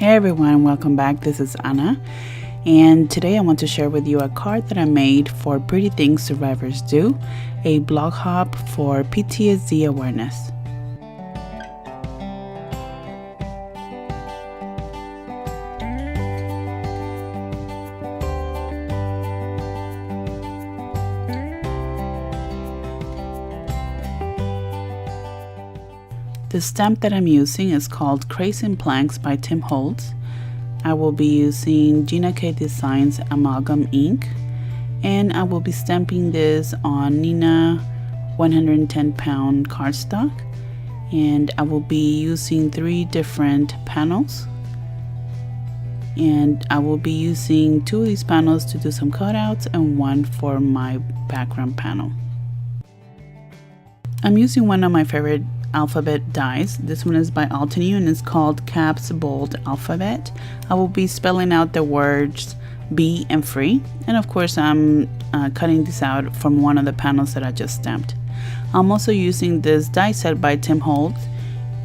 Hey everyone, welcome back. This is Anna, and today I want to share with you a card that I made for Pretty Things Survivors Do, a blog hop for PTSD awareness. The stamp that I'm using is called Crazy Planks by Tim Holtz. I will be using Gina K Designs Amalgam ink, and I will be stamping this on Nina 110 pound cardstock, and I will be using 3 different panels, and I will be using 2 of these panels to do some cutouts and 1 for my background panel. I'm using one of my favorite alphabet dies. This one is by Altinu and it's called Caps Bold Alphabet. I will be spelling out the words be and free, and of course I'm cutting this out from one of the panels that I just stamped. I'm also using this die set by Tim Holtz,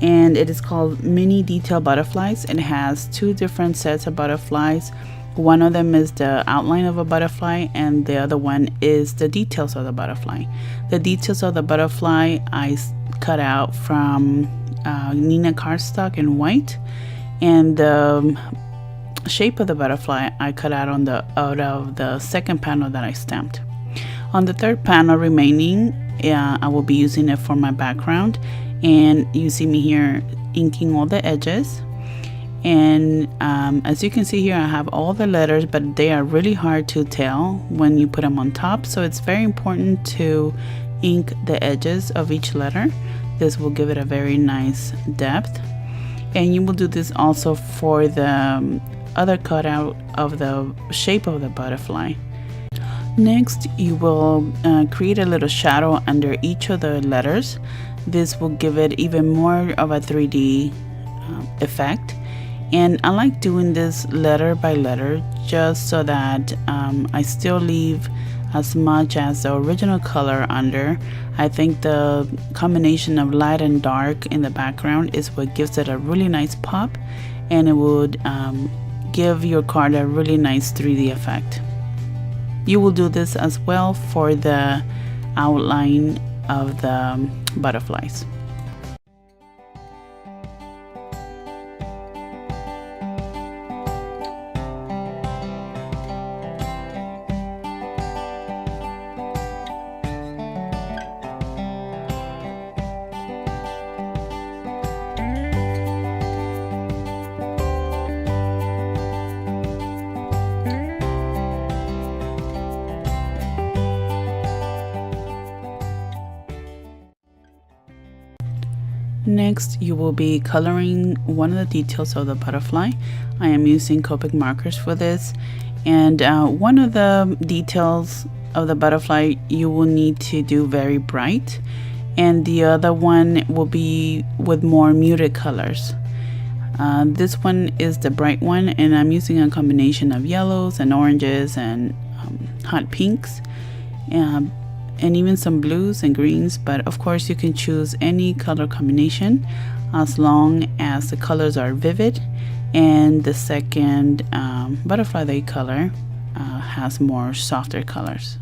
and it is called Mini Detail Butterflies. It has 2 different sets of butterflies. One of them is the outline of a butterfly, and the other one is the details of the butterfly. The details of the butterfly I cut out from Nina cardstock in white, and the shape of the butterfly I cut out out of the second panel that I stamped. On the third panel remaining, I will be using it for my background, and you see me here inking all the edges. And as you can see here, I have all the letters, but they are really hard to tell when you put them on top, so it's very important to ink the edges of each letter. This will give it a very nice depth, and you will do this also for the other cutout of the shape of the butterfly. Next, you will create a little shadow under each of the letters. This will give it even more of a 3D effect, and I like doing this letter by letter just so that I still leave as much as the original color under. I think the combination of light and dark in the background is what gives it a really nice pop, and it would give your card a really nice 3D effect. You will do this as well for the outline of the butterflies. Next, you will be coloring one of the details of the butterfly. I am using Copic markers for this, and one of the details of the butterfly you will need to do very bright, and the other one will be with more muted colors. This one is the bright one, and I'm using a combination of yellows and oranges and hot pinks, and even some blues and greens, but of course you can choose any color combination as long as the colors are vivid and the second butterfly they color has more softer colors.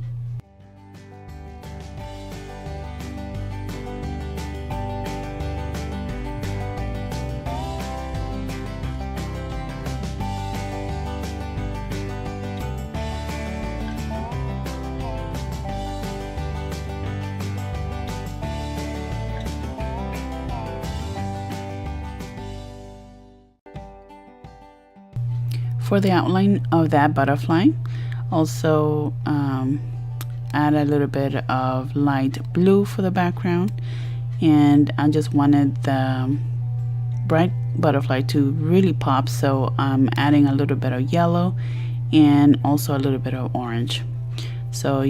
For the outline of that butterfly, also add a little bit of light blue for the background, and I just wanted the bright butterfly to really pop, so I'm adding a little bit of yellow and also a little bit of orange. So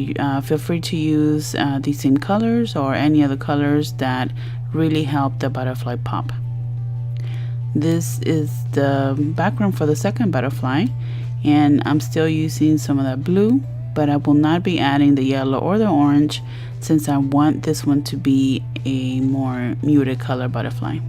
feel free to use these same colors or any other colors that really help the butterfly pop. This is the background for the second butterfly, and I'm still using some of that blue, but I will not be adding the yellow or the orange since I want this one to be a more muted color butterfly.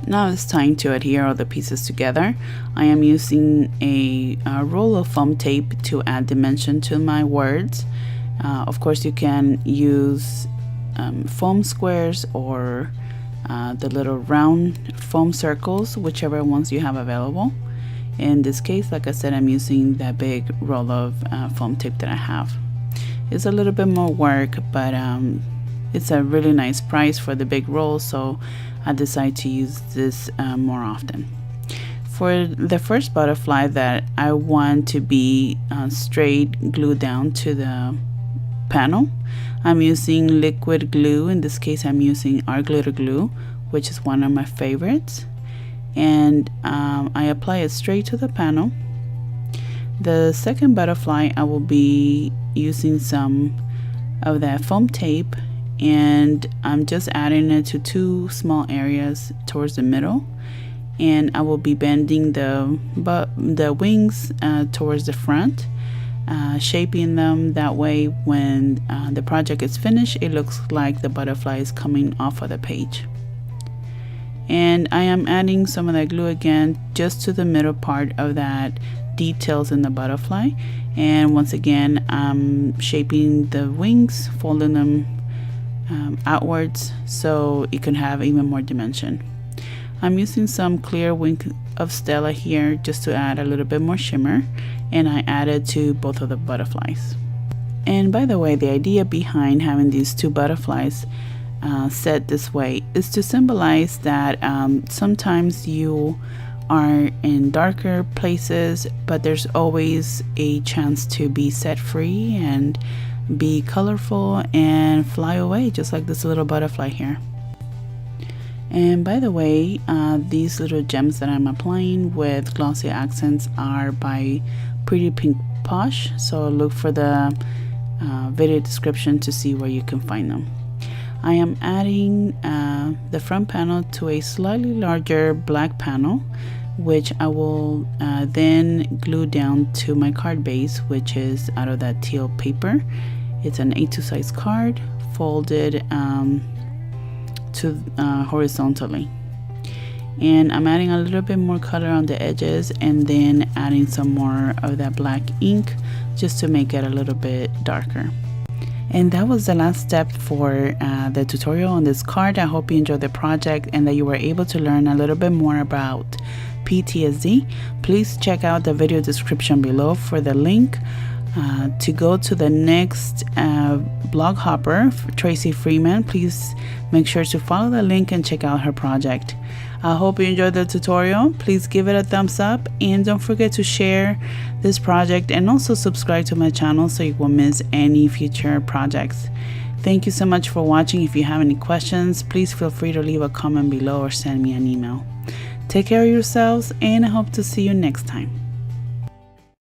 Now it's time to adhere all the pieces together. I am using a roll of foam tape to add dimension to my words. Of course, you can use foam squares or the little round foam circles, whichever ones you have available. In this case, like I said, I'm using that big roll of foam tape that I have. It's a little bit more work, but it's a really nice price for the big roll, so I decided to use this more often. For the first butterfly that I want to be straight glued down to the panel, I'm using liquid glue. In this case, I'm using art glitter glue, which is one of my favorites, and I apply it straight to the panel. The second butterfly, I will be using some of that foam tape, and I'm just adding it to two small areas towards the middle, and I will be bending the wings towards the front, shaping them that way when the project is finished it looks like the butterfly is coming off of the page. And I am adding some of that glue again just to the middle part of that details in the butterfly, and once again I'm shaping the wings, folding them outwards so it can have even more dimension. I'm using some clear wing of Stella here just to add a little bit more shimmer, and I added to both of the butterflies. And by the way, the idea behind having these two butterflies set this way is to symbolize that sometimes you are in darker places, but there's always a chance to be set free and be colorful and fly away, just like this little butterfly here. And by the way, these little gems that I'm applying with glossy accents are by Pink Posh, so look for the video description to see where you can find them. I am adding the front panel to a slightly larger black panel, which I will then glue down to my card base, which is out of that teal paper. It's an A2 size card folded horizontally, and I'm adding a little bit more color on the edges and then adding some more of that black ink just to make it a little bit darker. And that was the last step for the tutorial on this card. I hope you enjoyed the project and that you were able to learn a little bit more about PTSD. Please check out the video description below for the link to go to the next blog hopper, Tracy Freeman. Please make sure to follow the link and check out her project. I hope you enjoyed the tutorial. Please give it a thumbs up and don't forget to share this project and also subscribe to my channel so you won't miss any future projects. Thank you so much for watching. If you have any questions, please feel free to leave a comment below or send me an email. Take care of yourselves, and I hope to see you next time.